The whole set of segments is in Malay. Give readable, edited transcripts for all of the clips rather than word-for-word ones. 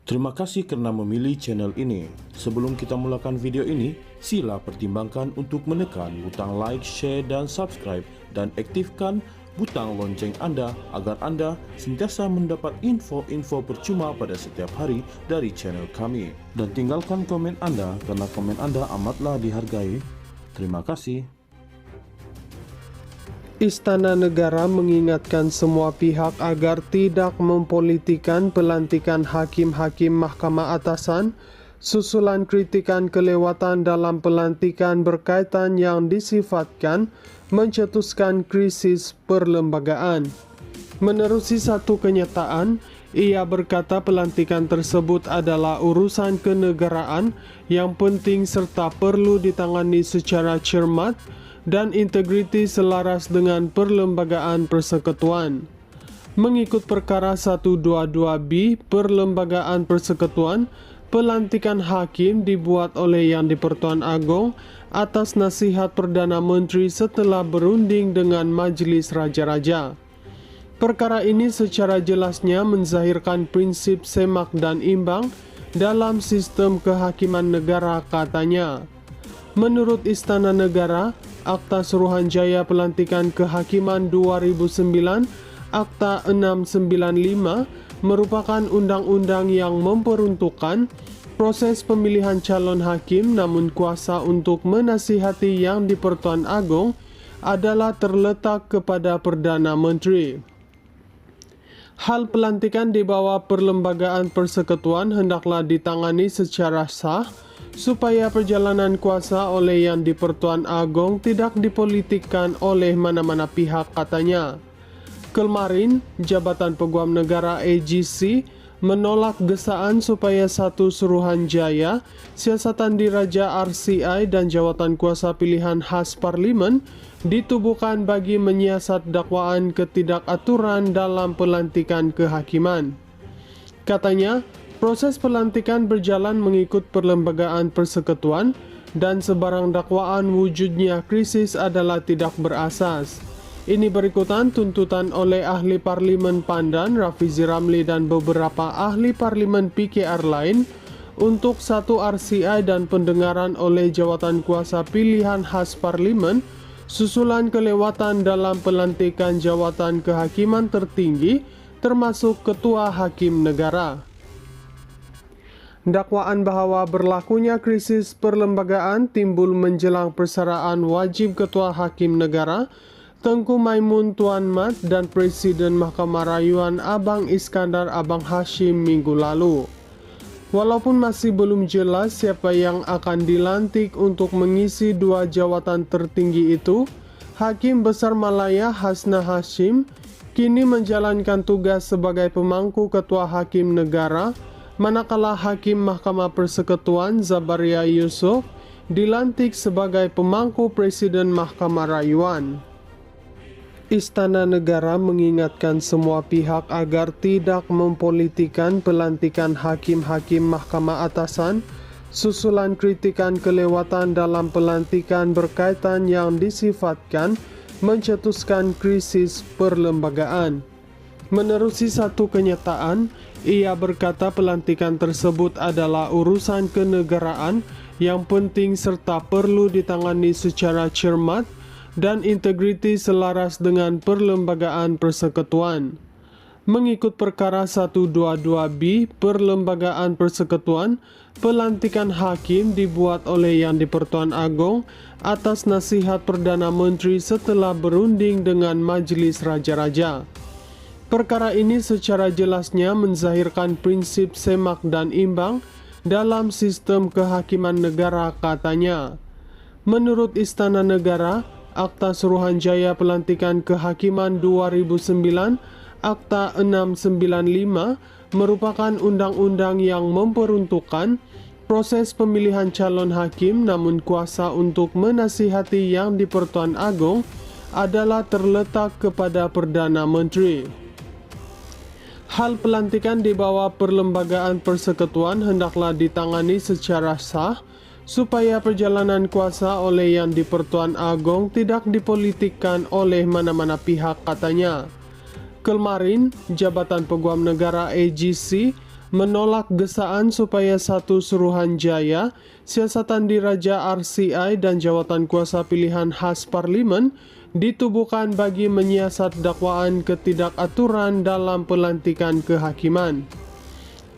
Terima kasih karena memilih channel ini. Sebelum kita mulakan video ini, sila pertimbangkan untuk menekan butang like, share, dan subscribe, dan aktifkan butang lonceng Anda agar Anda sentiasa mendapat info-info percuma pada setiap hari dari channel kami. Dan tinggalkan komen Anda karena komen Anda amatlah dihargai. Terima kasih. Istana Negara mengingatkan semua pihak agar tidak mempolitikan pelantikan hakim-hakim Mahkamah Atasan susulan kritikan kelewatan dalam pelantikan berkaitan yang disifatkan mencetuskan krisis perlembagaan. Menerusi satu kenyataan, ia berkata pelantikan tersebut adalah urusan kenegaraan yang penting serta perlu ditangani secara cermat dan integriti selaras dengan perlembagaan persekutuan. Mengikut perkara 122B Perlembagaan Persekutuan, pelantikan hakim dibuat oleh Yang di-Pertuan Agong atas nasihat Perdana Menteri setelah berunding dengan Majelis Raja-Raja. Perkara ini secara jelasnya menzahirkan prinsip semak dan imbang dalam sistem kehakiman negara, katanya. Menurut Istana Negara, Akta Suruhanjaya Pelantikan Kehakiman 2009 Akta 695 merupakan undang-undang yang memperuntukkan proses pemilihan calon hakim, namun kuasa untuk menasihati Yang di-Pertuan Agong adalah terletak kepada Perdana Menteri. Hal pelantikan di bawah Perlembagaan Persekutuan hendaklah ditangani secara sah supaya perjalanan kuasa oleh Yang di-Pertuan Agong tidak dipolitikkan oleh mana-mana pihak, katanya. Kemarin, Jabatan Peguam Negara AGC menolak gesaan supaya satu Suruhanjaya, Siasatan Diraja RCI dan jawatan kuasa pilihan khas Parlimen ditubuhkan bagi menyiasat dakwaan ketidakaturan dalam pelantikan kehakiman. Katanya, proses pelantikan berjalan mengikut Perlembagaan Persekutuan dan sebarang dakwaan wujudnya krisis adalah tidak berasas. Ini berikutan tuntutan oleh ahli Parlimen Pandan, Rafizi Ramli dan beberapa ahli Parlimen PKR lain untuk satu RCI dan pendengaran oleh jawatan kuasa pilihan khas Parlimen susulan kelewatan dalam pelantikan jawatan kehakiman tertinggi termasuk Ketua Hakim Negara. Dakwaan bahwa berlakunya krisis perlembagaan timbul menjelang persaraan wajib Ketua Hakim Negara Tengku Maimun Tuan Mat dan Presiden Mahkamah Rayuan Abang Iskandar Abang Hashim minggu lalu. Walaupun masih belum jelas siapa yang akan dilantik untuk mengisi dua jawatan tertinggi itu, Hakim Besar Malaya Hasna Hashim kini menjalankan tugas sebagai pemangku Ketua Hakim Negara, manakala Hakim Mahkamah Persekutuan Zabaria Yusuf dilantik sebagai pemangku Presiden Mahkamah Rayuan. Istana Negara mengingatkan semua pihak agar tidak mempolitikan pelantikan hakim-hakim Mahkamah Atasan susulan kritikan kelewatan dalam pelantikan berkaitan yang disifatkan mencetuskan krisis perlembagaan. Menerusi satu kenyataan, ia berkata pelantikan tersebut adalah urusan kenegaraan yang penting serta perlu ditangani secara cermat dan integriti selaras dengan perlembagaan persekutuan. Mengikut perkara 122B Perlembagaan Persekutuan, pelantikan hakim dibuat oleh Yang di-Pertuan Agong atas nasihat Perdana Menteri setelah berunding dengan Majelis Raja-Raja. Perkara ini secara jelasnya menzahirkan prinsip semak dan imbang dalam sistem kehakiman negara, katanya. Menurut Istana Negara, Akta Suruhanjaya Pelantikan Kehakiman 2009 Akta 695 merupakan undang-undang yang memperuntukkan proses pemilihan calon hakim, namun kuasa untuk menasihati Yang di-Pertuan Agong adalah terletak kepada Perdana Menteri. Hal pelantikan di bawah Perlembagaan Persekutuan hendaklah ditangani secara sah supaya perjalanan kuasa oleh Yang di-Pertuan Agong tidak dipolitikkan oleh mana-mana pihak, katanya. Kemarin, Jabatan Peguam Negara AGC menolak gesaan supaya satu Suruhanjaya, siasatan diraja RCI dan jawatan kuasa pilihan khas parlimen ditubuhkan bagi menyiasat dakwaan ketidakaturan dalam pelantikan kehakiman.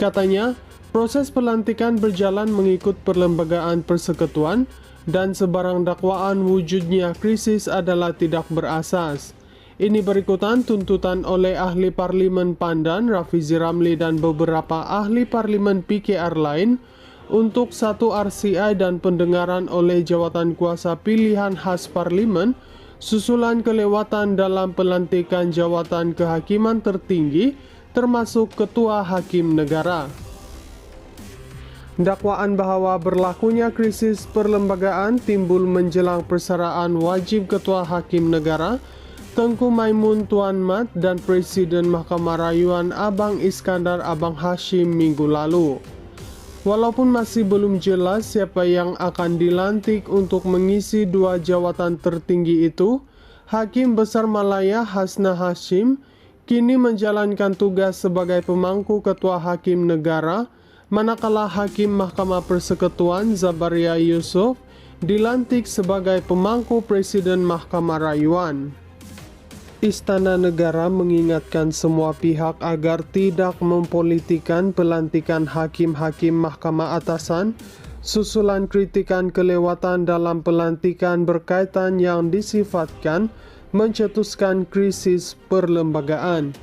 Katanya, proses pelantikan berjalan mengikut perlembagaan persekutuan dan sebarang dakwaan wujudnya krisis adalah tidak berasas. Ini berikutan tuntutan oleh ahli parlimen Pandan, Rafizi Ramli dan beberapa ahli parlimen PKR lain untuk satu RCI dan pendengaran oleh jawatan kuasa pilihan khas parlimen susulan kelewatan dalam pelantikan jawatan kehakiman tertinggi termasuk ketua hakim negara. Dakwaan bahwa berlakunya krisis perlembagaan timbul menjelang persaraan wajib ketua hakim negara Tengku Maimun Tuan Mat dan Presiden Mahkamah Rayuan Abang Iskandar Abang Hashim minggu lalu. Walaupun masih belum jelas siapa yang akan dilantik untuk mengisi dua jawatan tertinggi itu, Hakim Besar Malaya Hasna Hashim kini menjalankan tugas sebagai pemangku Ketua Hakim Negara, manakala Hakim Mahkamah Persekutuan Zabaria Yusuf dilantik sebagai pemangku Presiden Mahkamah Rayuan. Istana Negara mengingatkan semua pihak agar tidak mempolitikan pelantikan hakim-hakim Mahkamah Atasan susulan kritikan kelewatan dalam pelantikan berkaitan yang disifatkan mencetuskan krisis perlembagaan.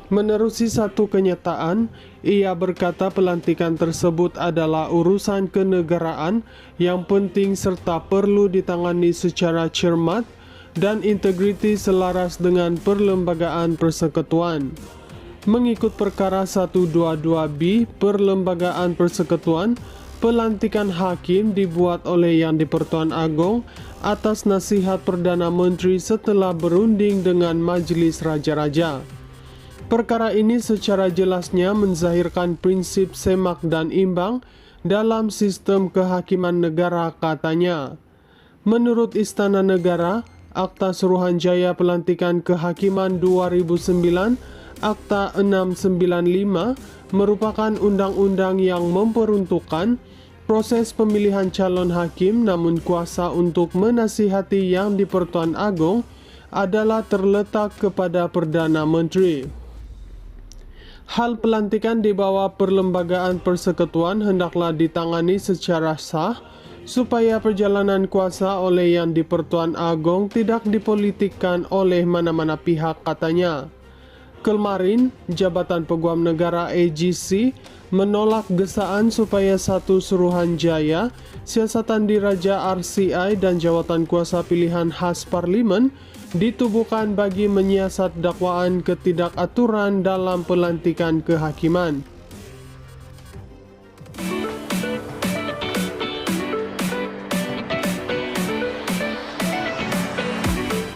Menerusi satu kenyataan, ia berkata pelantikan tersebut adalah urusan kenegaraan yang penting serta perlu ditangani secara cermat dan integriti selaras dengan perlembagaan persekutuan. Mengikut perkara 122B Perlembagaan Persekutuan, pelantikan hakim dibuat oleh Yang di-Pertuan Agong atas nasihat Perdana Menteri setelah berunding dengan Majelis Raja-Raja. Perkara ini secara jelasnya menzahirkan prinsip semak dan imbang dalam sistem kehakiman negara, katanya. Menurut Istana Negara, Akta Suruhanjaya Pelantikan Kehakiman 2009 Akta 695 merupakan undang-undang yang memperuntukkan proses pemilihan calon hakim, namun kuasa untuk menasihati Yang di-Pertuan Agong adalah terletak kepada Perdana Menteri. Hal pelantikan di bawah perlembagaan persekutuan hendaklah ditangani secara sah supaya perjalanan kuasa oleh Yang di-Pertuan Agong tidak dipolitikkan oleh mana-mana pihak, katanya. Kemarin, Jabatan Peguam Negara AGC menolak gesaan supaya satu Suruhanjaya, siasatan diraja RCI dan jawatan kuasa pilihan khas parlimen ditubuhkan bagi menyiasat dakwaan ketidakaturan dalam pelantikan kehakiman.